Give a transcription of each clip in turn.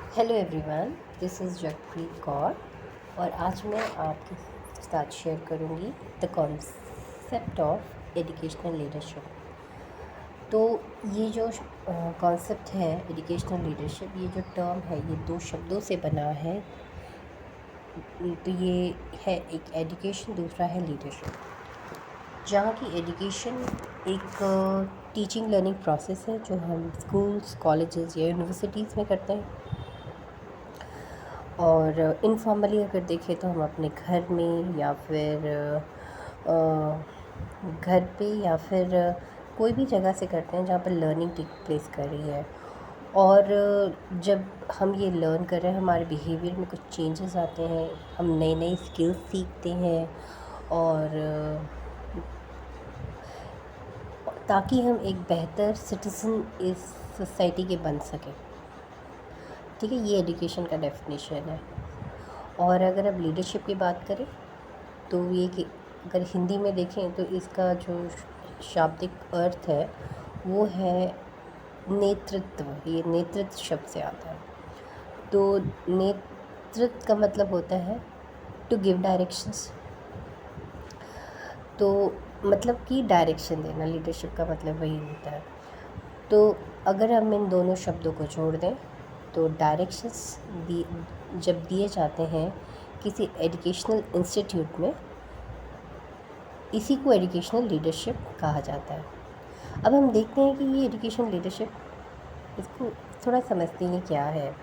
Hello everyone, this is Jagpreet Kaur और आज मैं आपके साथ शेयर करूंगी the concept of educational leadership. तो ये जो कॉन्सेप्ट है एजुकेशनल लीडरशिप, ये जो टर्म है ये दो शब्दों से बना है। तो ये है एक एजुकेशन, दूसरा है लीडरशिप। जहाँ की एजुकेशन एक टीचिंग लर्निंग प्रोसेस है जो हम स्कूल्स, कॉलेजेस या यूनिवर्सिटीज़ में करते हैं। और इनफॉर्मली अगर देखें तो हम अपने घर में या फिर घर पे या फिर कोई भी जगह से करते हैं जहाँ पर लर्निंग टेक प्लेस कर रही है। और जब हम ये लर्न कर रहे हैं हमारे बिहेवियर में कुछ चेंजेस आते हैं, हम नई नई स्किल्स सीखते हैं और ताकि हम एक बेहतर सिटीज़न इस सोसाइटी के बन सकें। ठीक है, ये एजुकेशन का डेफिनेशन है। और अगर अब लीडरशिप की बात करें तो ये कि अगर हिंदी में देखें तो इसका जो शाब्दिक अर्थ है वो है नेतृत्व। ये नेतृत्व शब्द से आता है। तो नेतृत्व का मतलब होता है टू गिव डायरेक्शंस। तो मतलब कि डायरेक्शन देना, लीडरशिप का मतलब वही होता है। तो अगर हम इन दोनों शब्दों को जोड़ दें तो डायरेक्शंस जब दिए जाते हैं किसी एजुकेशनल इंस्टीट्यूट में, इसी को एजुकेशनल लीडरशिप कहा जाता है। अब हम देखते हैं कि ये एजुकेशन लीडरशिप, इसको थोड़ा समझते हैं क्या है।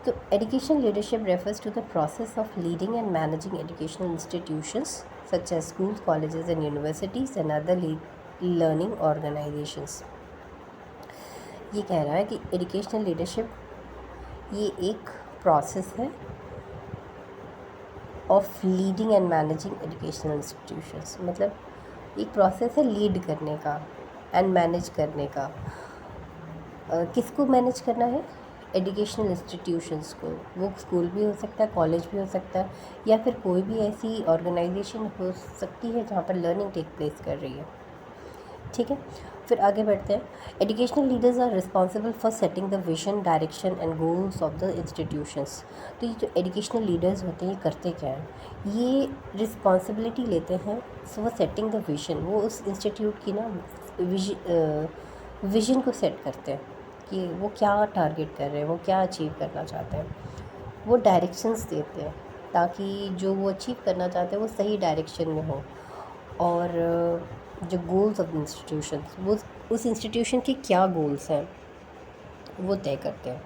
तो education leadership refers to the process of leading and managing educational institutions such as schools, colleges and universities and other learning organisations. ये कह रहा है कि एजुकेशनल लीडरशिप ये एक प्रोसेस है of leading and managing educational institutions. मतलब एक प्रोसेस है लीड करने का एंड मैनेज करने का। किसको मैनेज करना है? एजुकेशनल इंस्टीट्यूशंस को। वो स्कूल भी हो सकता है, कॉलेज भी हो सकता है, या फिर कोई भी ऐसी ऑर्गेनाइजेशन हो सकती है जहाँ पर लर्निंग टेक प्लेस कर रही है। ठीक है, फिर आगे बढ़ते हैं। Educational leaders are responsible for setting the vision, direction and goals of the institutions. तो ये जो एजुकेशनल लीडर्स होते हैं ये करते क्या हैं? ये रिस्पॉन्सिबिलिटी लेते हैं फॉर सेटिंग द विजन। वो उस इंस्टीट्यूट की ना विजन को सेट करते हैं कि वो क्या टारगेट कर रहे हैं, वो क्या अचीव करना चाहते हैं। वो डायरेक्शंस देते हैं ताकि जो वो अचीव करना चाहते हैं वो सही डायरेक्शन में हो। और जो गोल्स ऑफ इंस्टीट्यूशन, वो उस इंस्टीट्यूशन के क्या गोल्स हैं वो तय करते हैं।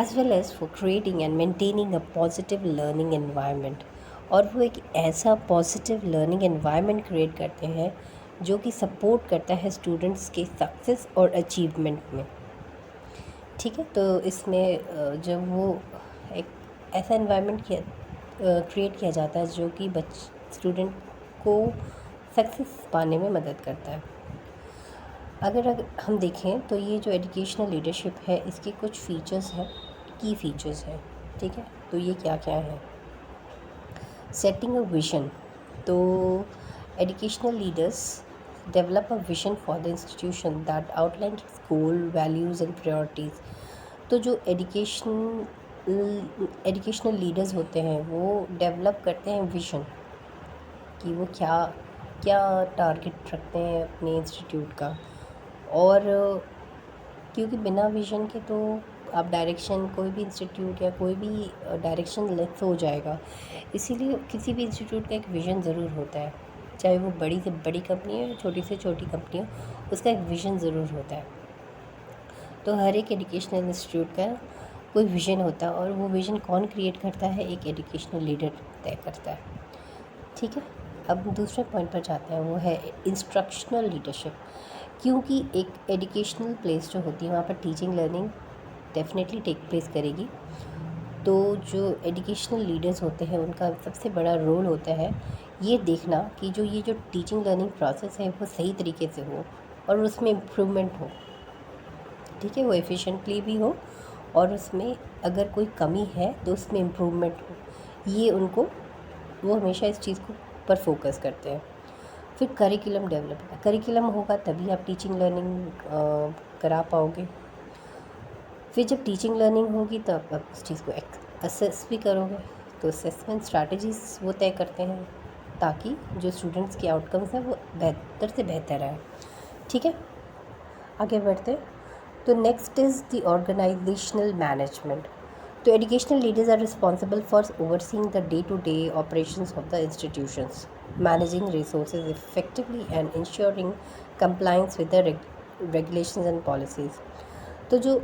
As well as for creating and maintaining a positive learning environment. और वो एक ऐसा पॉजिटिव लर्निंग एनवायरनमेंट क्रिएट करते हैं जो कि सपोर्ट करता है स्टूडेंट्स के सक्सेस और अचीवमेंट में। ठीक है, तो इसमें जब वो एक ऐसा एनवायरनमेंट क्रिएट किया जाता है जो कि स्टूडेंट को सक्सेस पाने में मदद करता है। अगर हम देखें तो ये जो एजुकेशनल लीडरशिप है इसके कुछ फीचर्स हैं, की फीचर्स हैं। ठीक है, तो ये क्या क्या है? Setting a vision. तो educational leaders develop a vision for the institution that outline its goal, values and priorities. तो जो एजुकेशनल लीडर्स होते हैं वो डेवलप करते हैं विजन कि वो क्या क्या टारगेट रखते हैं अपने इंस्टीट्यूट का। और क्योंकि बिना विजन के तो आप डायरेक्शन, कोई भी इंस्टीट्यूट या कोई भी डायरेक्शन लेस हो जाएगा। इसीलिए किसी भी इंस्टीट्यूट का एक विज़न ज़रूर होता है, चाहे वो बड़ी से बड़ी कंपनी हो या छोटी से छोटी कंपनी हो, उसका एक विज़न ज़रूर होता है। तो हर एक एजुकेशनल इंस्टीट्यूट का कोई विज़न होता है और वो विज़न कौन क्रिएट करता है? एक एजुकेशनल लीडर तय करता है। ठीक है, अब दूसरे पॉइंट पर जाते हैं, वो है इंस्ट्रक्शनल लीडरशिप। क्योंकि एक एजुकेशनल प्लेस जो होती है वहाँ पर teaching learning definitely take place करेगी। तो जो एजुकेशनल लीडर्स होते हैं उनका सबसे बड़ा रोल होता है ये देखना कि ये जो टीचिंग लर्निंग प्रोसेस है वो सही तरीके से हो और उसमें इम्प्रूवमेंट हो। ठीक है, वो एफिशिएंटली भी हो और उसमें अगर कोई कमी है तो उसमें इम्प्रूवमेंट हो। ये उनको, वो हमेशा इस चीज़ को पर फोकस करते हैं। फिर करिकुलम डेवलपमेंट, करिकुलम होगा तभी आप टीचिंग लर्निंग करा पाओगे। फिर जब टीचिंग लर्निंग होगी तब आप उस चीज़ को असेस भी करोगे। तो असेसमेंट स्ट्रैटेजीज़ वो तय करते हैं ताकि जो स्टूडेंट्स के आउटकम्स हैं वो बेहतर से बेहतर आए। ठीक है, आगे बढ़ते हैं। तो next is the organisational management. तो educational leaders are responsible for overseeing the day to day operations of the institutions, managing resources effectively and ensuring compliance with the regulations and policies. तो जो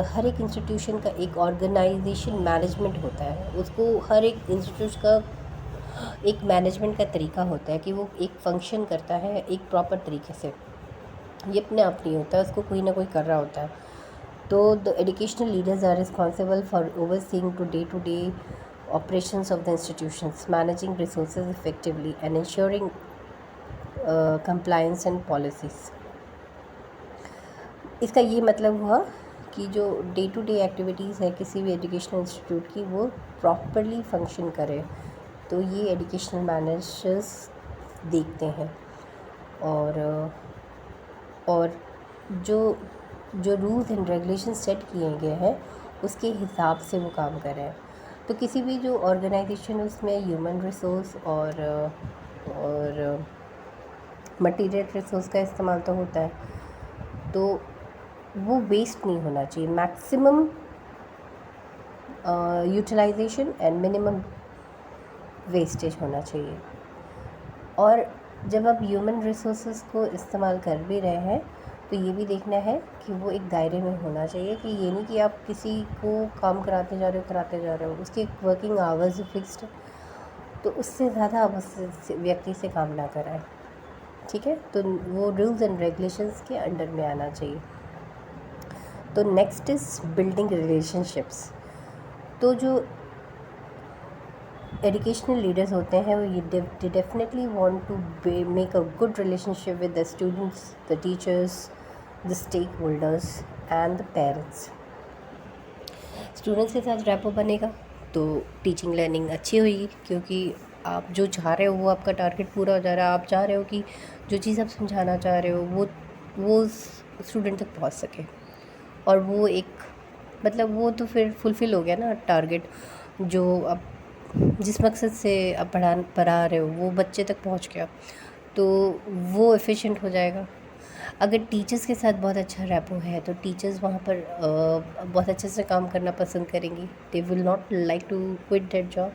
हर एक इंस्टीट्यूशन का एक organisation management होता है, उसको हर एक इंस्टीट्यूट का एक मैनेजमेंट का तरीका होता है कि वो एक फंक्शन करता है एक प्रॉपर तरीके से। ये अपने आप नहीं होता, उसको कोई ना कोई कर रहा होता है। तो the educational leaders are responsible for overseeing to day operations of the institutions, managing resources effectively and ensuring compliance and policies। इसका ये मतलब हुआ कि जो डे टू डे एक्टिविटीज़ है किसी भी एजुकेशनल इंस्टीट्यूट की वो प्रॉपरली फंक्शन करे। तो ये एजुकेशनल मैनेजर्स देखते हैं और जो जो रूल्स एंड रेगुलेशन सेट किए गए हैं उसके हिसाब से वो काम कर रहे हैं। तो किसी भी जो ऑर्गेनाइजेशन उसमें ह्यूमन रिसोर्स और मटीरियल रिसोर्स का इस्तेमाल तो होता है, तो वो वेस्ट नहीं होना चाहिए। Maximum utilisation and minimum wastage होना चाहिए। और जब आप ह्यूमन रिसोर्सेज को इस्तेमाल कर भी रहे हैं तो ये भी देखना है कि वो एक दायरे में होना चाहिए, कि ये नहीं कि आप किसी को काम कराते जा रहे हो उसके वर्किंग आवर्स फिक्स्ड, तो उससे ज़्यादा आप उस व्यक्ति से काम ना कराएं। ठीक है, तो वो रूल्स एंड रेगुलेशंस के अंडर में आना चाहिए। तो नेक्स्ट इज़ बिल्डिंग रिलेशनशिप्स। तो जो एजुकेशनल लीडर्स होते हैं वो ये definitely want to make a good relationship with the students, the teachers, the stakeholders and the parents. Students के साथ रैपो बनेगा तो टीचिंग लर्निंग अच्छी होगी, क्योंकि आप जो चाह रहे हो वो आपका टारगेट पूरा हो जा रहा है। आप चाह रहे हो कि जो चीज़ आप समझाना चाह रहे हो वो स्टूडेंट तक पहुंच सके, और वो एक मतलब वो तो फिर फुलफ़िल हो गया ना टारगेट। जो आप जिस मकसद से आप पढ़ा रहे हो वो बच्चे तक पहुंच गया, तो वो एफिशिएंट हो जाएगा। अगर टीचर्स के साथ बहुत अच्छा रैपो है तो टीचर्स वहाँ पर बहुत अच्छे से काम करना पसंद करेंगी। They will not like to quit that job.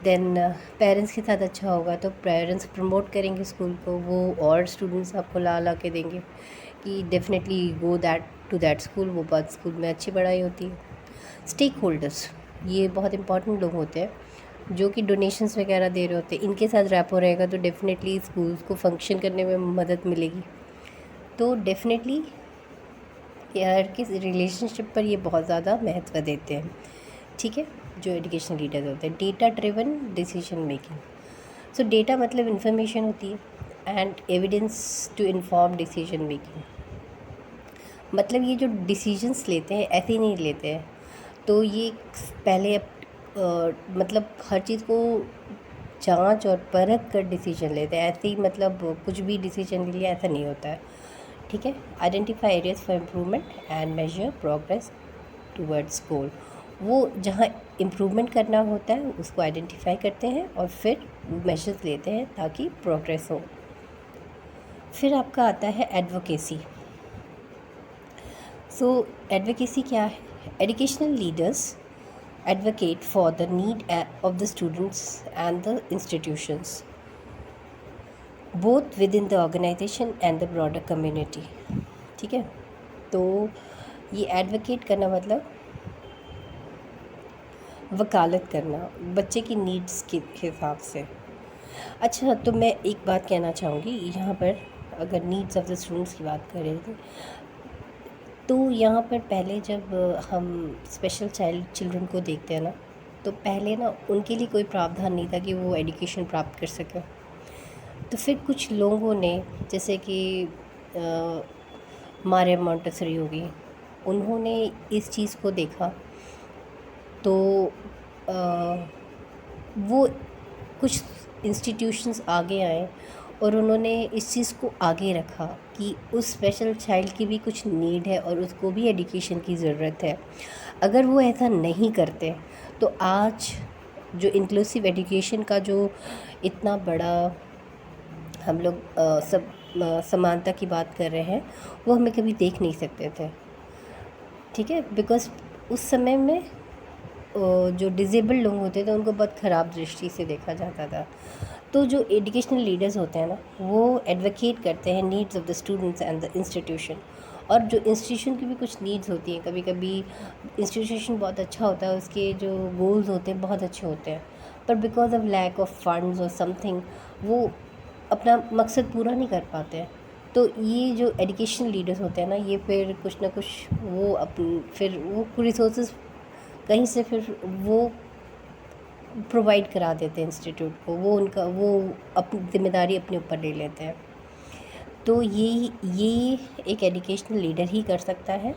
Then parents के साथ अच्छा होगा तो पेरेंट्स प्रमोट करेंगे स्कूल को, वो और स्टूडेंट्स आपको ला के देंगे कि definitely go to that school, वो बात स्कूल में अच्छी पढ़ाई होती है। स्टेक होल्डर्स, ये बहुत इंपॉर्टेंट लोग होते हैं जो कि डोनेशंस वगैरह दे रहे होते हैं। इनके साथ रैपो रहेगा तो डेफिनेटली स्कूल्स को फंक्शन करने में मदद मिलेगी। तो डेफिनेटली यार किस रिलेशनशिप पर ये बहुत ज़्यादा महत्व देते हैं। ठीक है, जो एजुकेशनल लीडर्स होते हैं। Data driven decision making. So data मतलब इंफॉर्मेशन होती है and evidence to inform decision making. मतलब ये जो डिसीजंस लेते हैं ऐसे ही नहीं लेते हैं, तो ये पहले मतलब हर चीज़ को जांच और परख कर डिसीजन लेते हैं। ऐसे ही मतलब कुछ भी डिसीजन ले लिया ऐसा नहीं होता है। ठीक है, identify areas for improvement and measure progress towards goal. वो जहाँ इम्प्रूवमेंट करना होता है उसको आइडेंटिफाई करते हैं और फिर मेजर्स लेते हैं ताकि प्रोग्रेस हो। फिर आपका आता है एडवोकेसी। सो एडवोकेसी क्या है? Educational leaders advocate for the need of the students and the institutions, both within the organization and the broader community। ठीक है, तो ये एडवोकेट करना मतलब वकालत करना बच्चे की नीड्स के हिसाब से। अच्छा, तो मैं एक बात कहना चाहूँगी यहाँ पर, अगर नीड्स ऑफ द स्टूडेंट्स की बात करें तो यहाँ पर पहले जब हम स्पेशल चिल्ड्रन को देखते हैं ना, तो पहले ना उनके लिए कोई प्रावधान नहीं था कि वो एजुकेशन प्राप्त कर सके। तो फिर कुछ लोगों ने, जैसे कि मारिया मोंटेसरी होगी, उन्होंने इस चीज़ को देखा तो वो कुछ इंस्टीट्यूशंस आगे आए और उन्होंने इस चीज़ को आगे रखा कि उस स्पेशल चाइल्ड की भी कुछ नीड है और उसको भी एजुकेशन की ज़रूरत है। अगर वो ऐसा नहीं करते तो आज जो इंक्लूसिव एजुकेशन का जो इतना बड़ा हम लोग सब समानता की बात कर रहे हैं, वो हमें कभी देख नहीं सकते थे। ठीक है, बिकॉज़ उस समय में जो डिसेबल्ड लोग होते थे उनको बहुत ख़राब दृष्टि से देखा जाता था। तो जो एजुकेशनल लीडर्स होते हैं ना, वो एडवोकेट करते हैं needs of the students and the institution. और जो इंस्टीट्यूशन की भी कुछ नीड्स होती हैं, कभी कभी इंस्टीट्यूशन बहुत अच्छा होता है, उसके जो गोल्स होते हैं बहुत अच्छे होते हैं, पर because of lack of funds और समथिंग वो अपना मकसद पूरा नहीं कर पाते हैं। तो ये जो एजुकेशनल लीडर्स होते हैं ना, ये फिर कुछ ना कुछ वो फिर वो रिसोर्स कहीं से फिर वो प्रोवाइड करा देते हैं इंस्टीट्यूट को, वो अपनी जिम्मेदारी अपने ऊपर ले लेते हैं। तो ये एक एजुकेशनल लीडर ही कर सकता है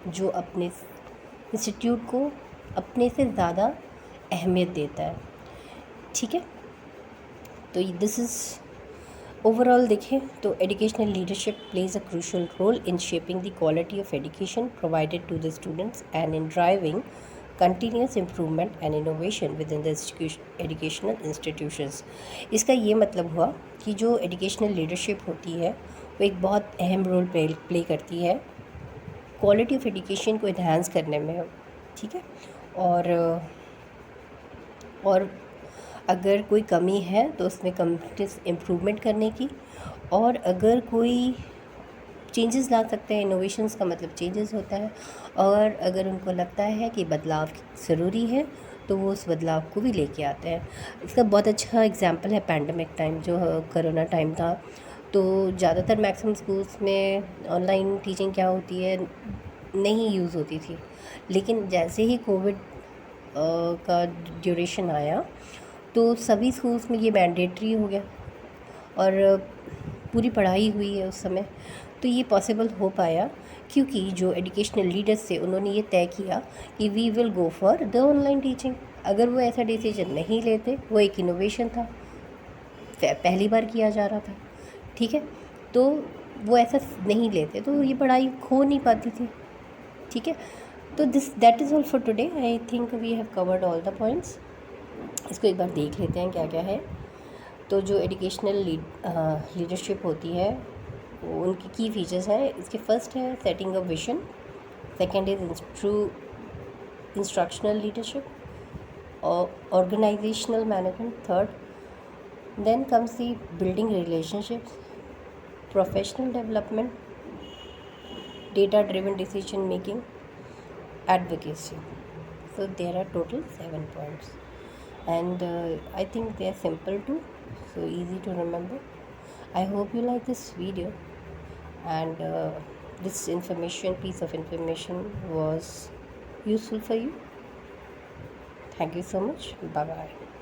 जो अपने इंस्टीट्यूट को अपने से ज़्यादा अहमियत देता है। ठीक है, तो दिस इज़ ओवरऑल देखें तो educational leadership plays a crucial role in shaping the quality of education provided to the students and in driving continuous improvement and innovation within the educational institutions. इसका ये मतलब हुआ कि जो educational leadership होती है वो एक बहुत अहम रोल प्ले करती है क्वालिटी ऑफ एजुकेशन को इन्हांस करने में। ठीक है, और अगर कोई कमी है तो उसमें कंटिन्यूस इम्प्रूवमेंट करने की, और अगर कोई चेंजेस ला सकते हैं, इनोवेशंस का मतलब चेंजेस होता है, और अगर उनको लगता है कि बदलाव ज़रूरी है तो वो उस बदलाव को भी लेके आते हैं। इसका बहुत अच्छा एग्जांपल है पैंडमिक टाइम, जो कोरोना टाइम था। तो ज़्यादातर मैक्सिमम स्कूल्स में ऑनलाइन टीचिंग क्या होती है नहीं यूज़ होती थी, लेकिन जैसे ही कोविड का ड्यूरेशन आया तो सभी स्कूल्स में ये मैंडेटरी हो गया और पूरी पढ़ाई हुई है उस समय। तो ये पॉसिबल हो पाया क्योंकि जो एजुकेशनल लीडर्स थे उन्होंने ये तय किया कि we will go for the online teaching. अगर वो ऐसा डिसीजन नहीं लेते, वो एक इनोवेशन था, पहली बार किया जा रहा था। ठीक है, तो वो ऐसा नहीं लेते तो ये पढ़ाई हो नहीं पाती थी। ठीक है, तो that is all for today. I think we have covered all the points. इसको एक बार देख लेते हैं क्या क्या है। तो जो एजुकेशनल लीडरशिप होती है वो उनकी की फीचर्स हैं। इसके फर्स्ट है setting a vision, second is true instructional leadership, और organisational management third, then comes the building relationships, professional development, data driven decision making, advocacy. So there are total 7 points, and I think they are simple too, so easy to remember. I hope you like this video, and this piece of information was useful for you. Thank you so much. Bye bye.